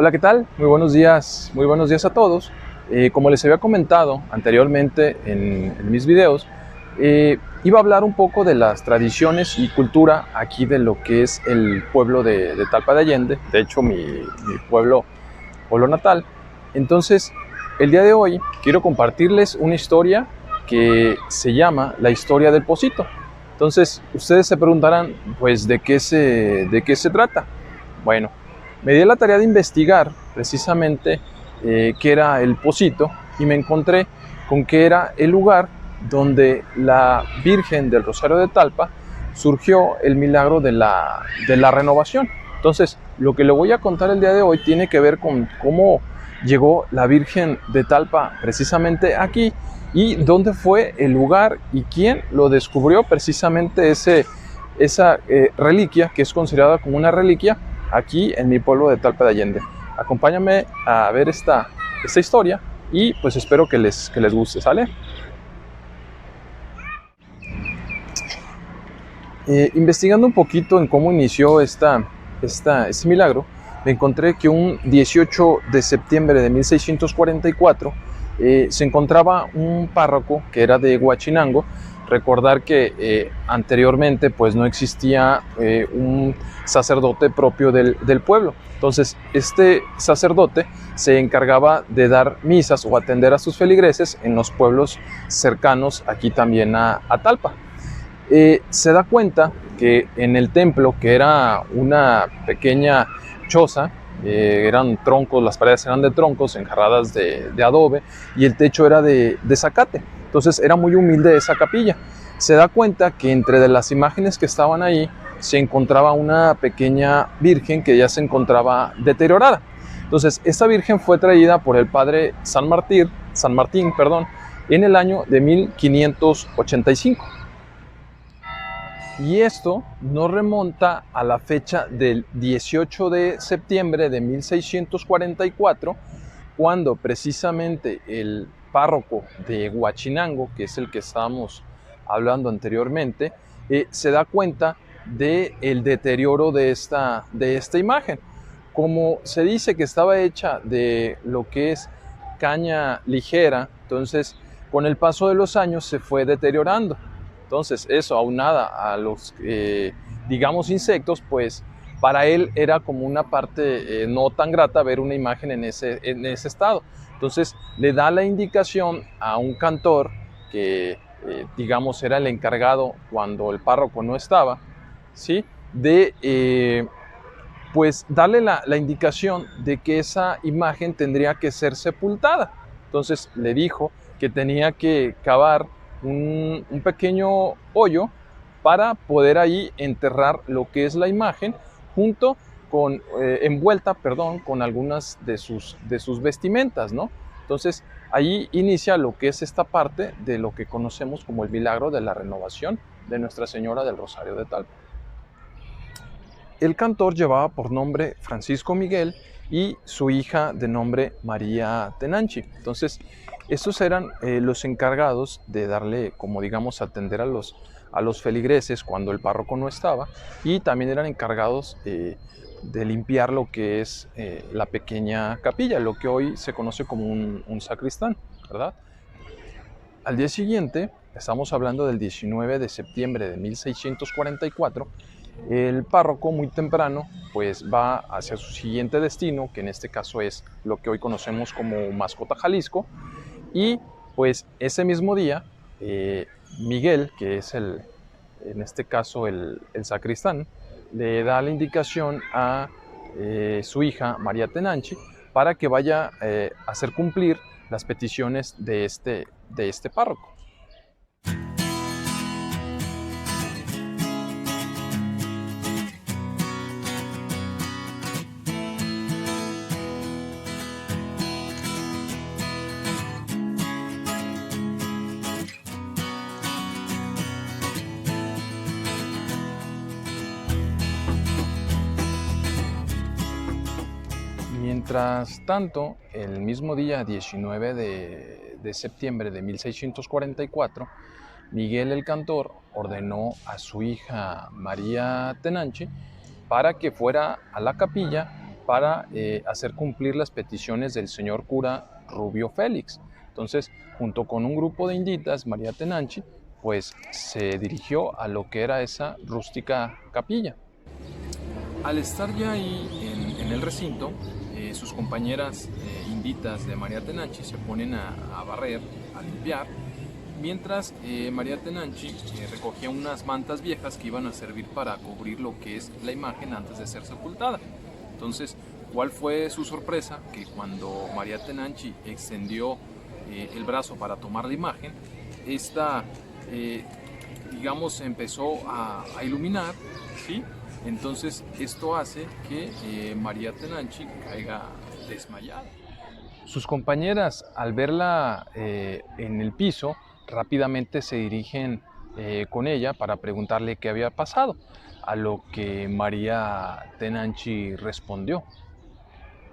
Hola, ¿qué tal? Muy buenos días a todos. Como les había comentado anteriormente en mis videos, iba a hablar un poco de las tradiciones y cultura aquí de lo que es el pueblo de Talpa de Allende, de hecho mi pueblo natal. Entonces, el día de hoy quiero compartirles una historia que se llama La historia del Pocito. Entonces, ustedes se preguntarán, pues, de qué se trata? Bueno, me di la tarea de investigar precisamente qué era el Pocito y me encontré con que era el lugar donde la Virgen del Rosario de Talpa surgió el milagro de la renovación. Entonces, lo que le voy a contar el día de hoy tiene que ver con cómo llegó la Virgen de Talpa precisamente aquí y dónde fue el lugar y quién lo descubrió precisamente esa reliquia que es considerada como una reliquia aquí en mi pueblo de Talpa de Allende. Acompáñame a ver esta historia y pues espero que les guste, ¿sale? Investigando un poquito en cómo inició este milagro, me encontré que un 18 de septiembre de 1644 se encontraba un párroco que era de Huachinango. Recordar que anteriormente pues no existía un sacerdote propio del pueblo. Entonces este sacerdote se encargaba de dar misas o atender a sus feligreses en los pueblos cercanos aquí también a Talpa. Se da cuenta que en el templo, que era una pequeña choza, eran troncos, las paredes eran de troncos enjarradas de adobe y el techo era de zacate. Entonces era muy humilde esa capilla. Se da cuenta que entre de las imágenes que estaban ahí se encontraba una pequeña virgen que ya se encontraba deteriorada. Entonces esta virgen fue traída por el padre San Martín, en el año de 1585. Y esto nos remonta a la fecha del 18 de septiembre de 1644, cuando precisamente el párroco de Huachinango, que es el que estábamos hablando anteriormente, se da cuenta del deterioro de esta imagen. Como se dice que estaba hecha de lo que es caña ligera, entonces con el paso de los años se fue deteriorando. Entonces eso, aunada a los, digamos, insectos, pues para él era como una parte no tan grata ver una imagen en ese estado. Entonces le da la indicación a un cantor que, digamos, era el encargado cuando el párroco no estaba, ¿sí? De, pues, darle la indicación de que esa imagen tendría que ser sepultada. Entonces le dijo que tenía que cavar un pequeño hoyo para poder ahí enterrar lo que es la imagen junto con, envuelta, perdón, con algunas de sus vestimentas, ¿no? Entonces ahí inicia lo que es esta parte de lo que conocemos como el milagro de la renovación de Nuestra Señora del Rosario de Talpa. El cantor llevaba por nombre Francisco Miguel y su hija de nombre María Tenanchi. Entonces, estos eran los encargados de darle, como digamos, atender a los feligreses cuando el párroco no estaba, y también eran encargados de limpiar lo que es la pequeña capilla, lo que hoy se conoce como un sacristán, ¿verdad? Al día siguiente, estamos hablando del 19 de septiembre de 1644, el párroco muy temprano pues va hacia su siguiente destino, que en este caso es lo que hoy conocemos como Mascota, Jalisco, y pues ese mismo día Miguel, que es en este caso el sacristán, le da la indicación a su hija María Tenanchi para que vaya a hacer cumplir las peticiones de este párroco. Mientras tanto, el mismo día 19 de septiembre de 1644, Miguel el cantor ordenó a su hija María Tenanchi para que fuera a la capilla para hacer cumplir las peticiones del señor cura Rubio Félix. Entonces, junto con un grupo de inditas, María Tenanchi, pues se dirigió a lo que era esa rústica capilla. Al estar ya ahí en el recinto, sus compañeras inditas de María Tenanchi se ponen a barrer, a limpiar, mientras María Tenanchi recogía unas mantas viejas que iban a servir para cubrir lo que es la imagen antes de ser sepultada. Entonces, ¿cuál fue su sorpresa? Que cuando María Tenanchi extendió el brazo para tomar la imagen, esta, digamos, empezó a iluminar, ¿sí? Entonces, esto hace que María Tenanchi caiga desmayada. Sus compañeras, al verla en el piso, rápidamente se dirigen con ella para preguntarle qué había pasado, a lo que María Tenanchi respondió: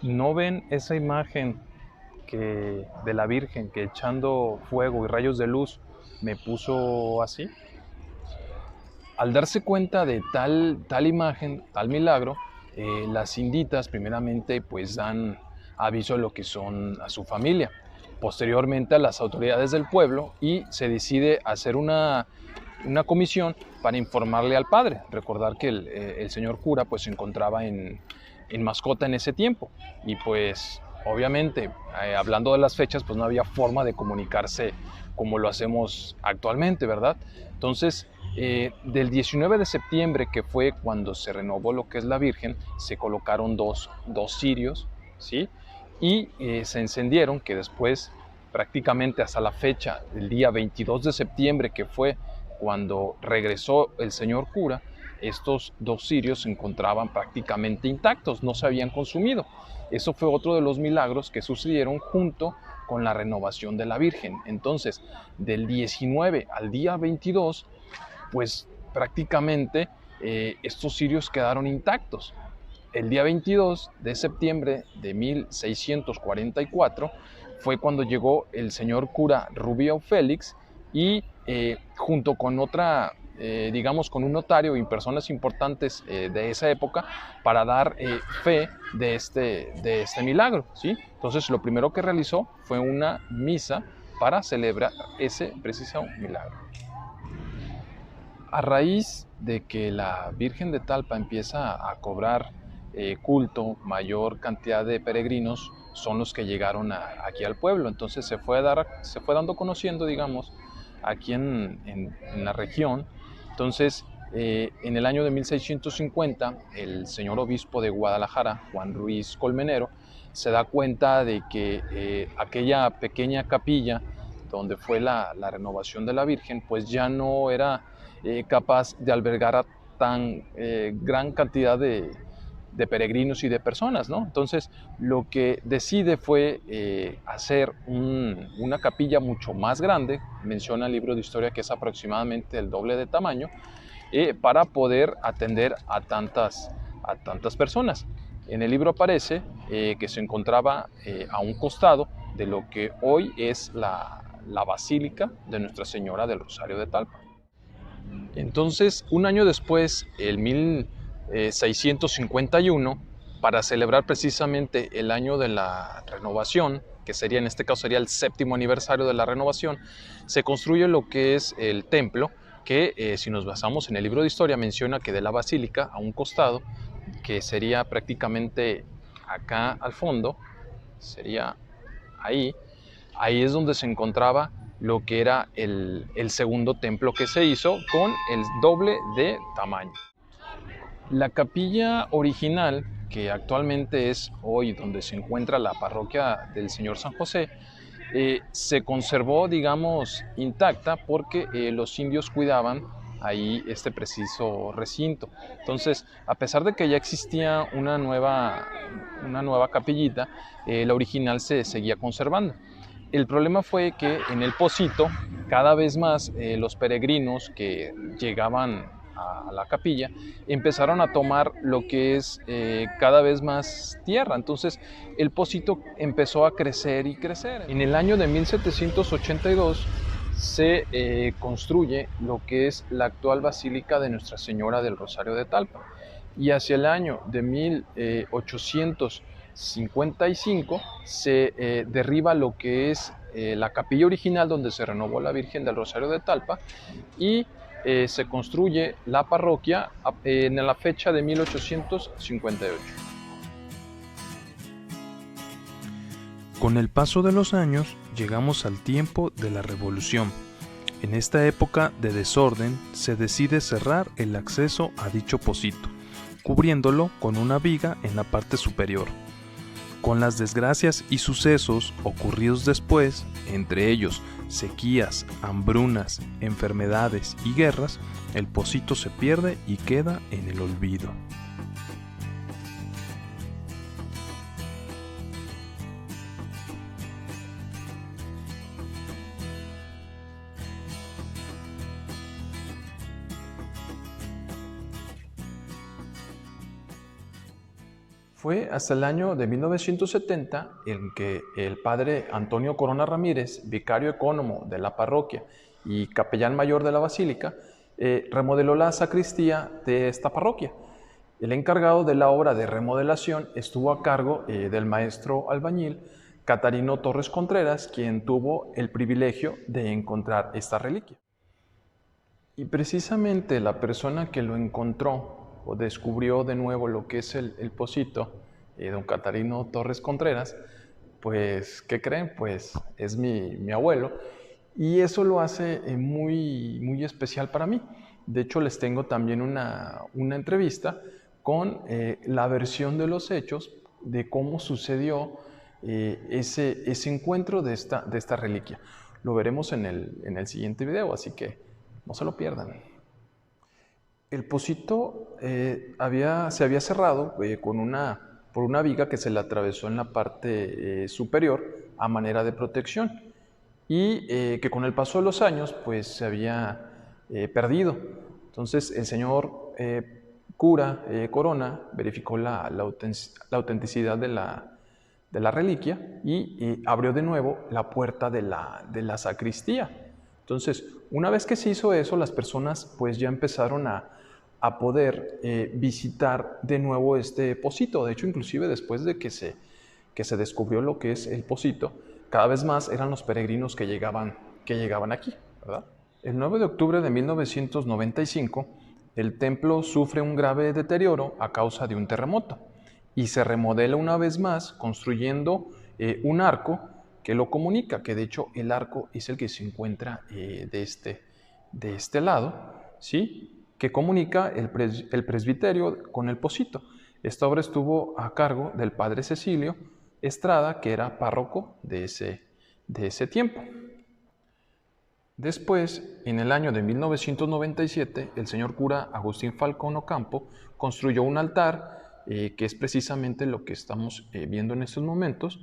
¿no ven esa imagen de la Virgen que echando fuego y rayos de luz me puso así? Al darse cuenta de tal imagen, tal milagro, las inditas primeramente pues dan aviso a lo que son a su familia, posteriormente a las autoridades del pueblo, y se decide hacer una comisión para informarle al padre. Recordar que el señor cura pues se encontraba en Mascota en ese tiempo, y pues obviamente hablando de las fechas pues no había forma de comunicarse como lo hacemos actualmente, ¿verdad? Entonces, del 19 de septiembre, que fue cuando se renovó lo que es la Virgen, se colocaron dos cirios, ¿sí? Y se encendieron, que después, prácticamente hasta la fecha, el día 22 de septiembre, que fue cuando regresó el señor cura, estos dos cirios se encontraban prácticamente intactos, no se habían consumido. Eso fue otro de los milagros que sucedieron junto con la renovación de la Virgen. Entonces, del 19 al día 22, pues prácticamente estos cirios quedaron intactos. El día 22 de septiembre de 1644 fue cuando llegó el señor cura Rubio Félix y junto con otra, digamos, con un notario y personas importantes de esa época para dar fe de este milagro, ¿sí? Entonces, lo primero que realizó fue una misa para celebrar ese preciso milagro. A raíz de que la Virgen de Talpa empieza a cobrar culto, mayor cantidad de peregrinos son los que llegaron aquí al pueblo. Entonces se fue dando conociendo, digamos, aquí en la región. Entonces, en el año de 1650, el señor obispo de Guadalajara, Juan Ruiz Colmenero, se da cuenta de que aquella pequeña capilla donde fue la renovación de la Virgen, pues ya no era capaz de albergar a tan gran cantidad de peregrinos y de personas, ¿no? Entonces, lo que decide fue hacer una capilla mucho más grande, menciona el libro de historia que es aproximadamente el doble de tamaño, para poder atender a tantas personas. En el libro aparece que se encontraba a un costado de lo que hoy es la Basílica de Nuestra Señora del Rosario de Talpa. Entonces, un año después, el 1651, para celebrar precisamente el año de la renovación, que sería, en este caso sería el 7º aniversario de la renovación, se construye lo que es el templo, que si nos basamos en el libro de historia menciona que de la basílica a un costado, que sería prácticamente acá al fondo, sería ahí es donde se encontraba lo que era el segundo templo que se hizo con el doble de tamaño. La capilla original, que actualmente es hoy donde se encuentra la parroquia del Señor San José, se conservó, digamos, intacta porque los indios cuidaban ahí este preciso recinto. Entonces, a pesar de que ya existía una nueva capillita, la original se seguía conservando. El problema fue que en el Pocito, cada vez más los peregrinos que llegaban a la capilla empezaron a tomar lo que es cada vez más tierra. Entonces el Pocito empezó a crecer y crecer. En el año de 1782 se construye lo que es la actual Basílica de Nuestra Señora del Rosario de Talpa. y hacia el año de 1855 se derriba lo que es la capilla original donde se renovó la Virgen del Rosario de Talpa y se construye la parroquia en la fecha de 1858. Con el paso de los años, llegamos al tiempo de la Revolución. En esta época de desorden, se decide cerrar el acceso a dicho pocito, cubriéndolo con una viga en la parte superior. Con las desgracias y sucesos ocurridos después, entre ellos sequías, hambrunas, enfermedades y guerras, el pocito se pierde y queda en el olvido. Fue hasta el año de 1970 en que el padre Antonio Corona Ramírez, vicario ecónomo de la parroquia y capellán mayor de la basílica, remodeló la sacristía de esta parroquia. El encargado de la obra de remodelación estuvo a cargo del maestro albañil Catarino Torres Contreras, quien tuvo el privilegio de encontrar esta reliquia. Y precisamente la persona que lo encontró o descubrió de nuevo lo que es el pocito, don Catarino Torres Contreras, pues, ¿qué creen? Pues es mi abuelo, y eso lo hace muy especial para mí. De hecho, les tengo también una entrevista con la versión de los hechos de cómo sucedió ese encuentro de esta reliquia. Lo veremos en el siguiente video, así que no se lo pierdan. El pocito se había cerrado por una viga que se le atravesó en la parte superior a manera de protección y que con el paso de los años pues se había perdido. Entonces el señor cura Corona verificó la autenticidad de la reliquia y abrió de nuevo la puerta de la sacristía. Entonces, una vez que se hizo eso, las personas pues ya empezaron a poder visitar de nuevo este pocito. De hecho, inclusive después de que se descubrió lo que es el pocito, cada vez más eran los peregrinos que llegaban aquí, ¿verdad? El 9 de octubre de 1995, el templo sufre un grave deterioro a causa de un terremoto y se remodela una vez más construyendo un arco que lo comunica, que de hecho el arco es el que se encuentra de este lado, ¿sí? Que comunica el presbiterio con el pocito. Esta obra estuvo a cargo del padre Cecilio Estrada, que era párroco de ese tiempo. Después, en el año de 1997, el señor cura Agustín Falcón Ocampo construyó un altar, que es precisamente lo que estamos viendo en estos momentos.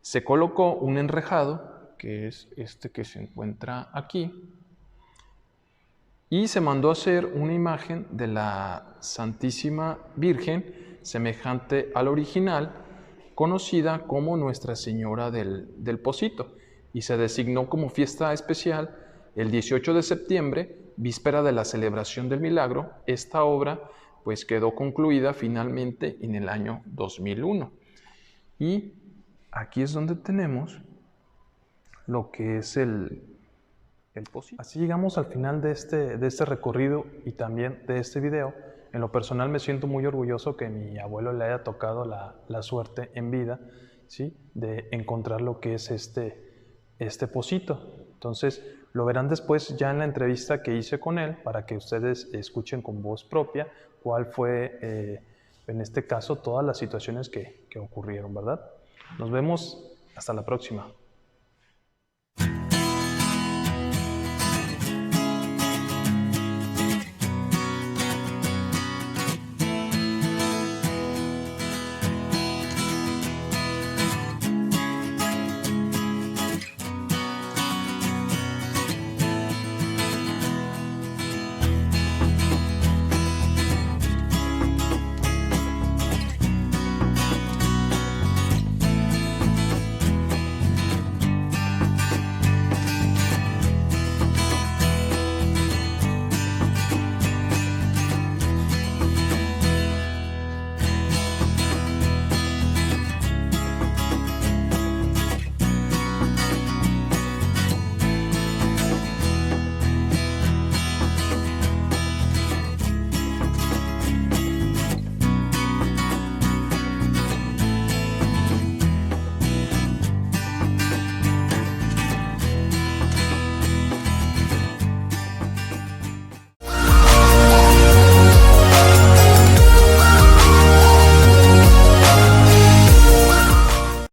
Se colocó un enrejado, que es este que se encuentra aquí, y se mandó a hacer una imagen de la Santísima Virgen semejante al original, conocida como Nuestra Señora del Pocito, y se designó como fiesta especial el 18 de septiembre, víspera de la celebración del milagro. Esta obra pues quedó concluida finalmente en el año 2001. Y aquí es donde tenemos lo que es el pocito. Así llegamos al final de este recorrido y también de este video. En lo personal me siento muy orgulloso que mi abuelo le haya tocado la suerte en vida, ¿sí? De encontrar lo que es este pocito. Entonces lo verán después ya en la entrevista que hice con él para que ustedes escuchen con voz propia cuál fue, en este caso, todas las situaciones que ocurrieron, ¿verdad? Nos vemos hasta la próxima.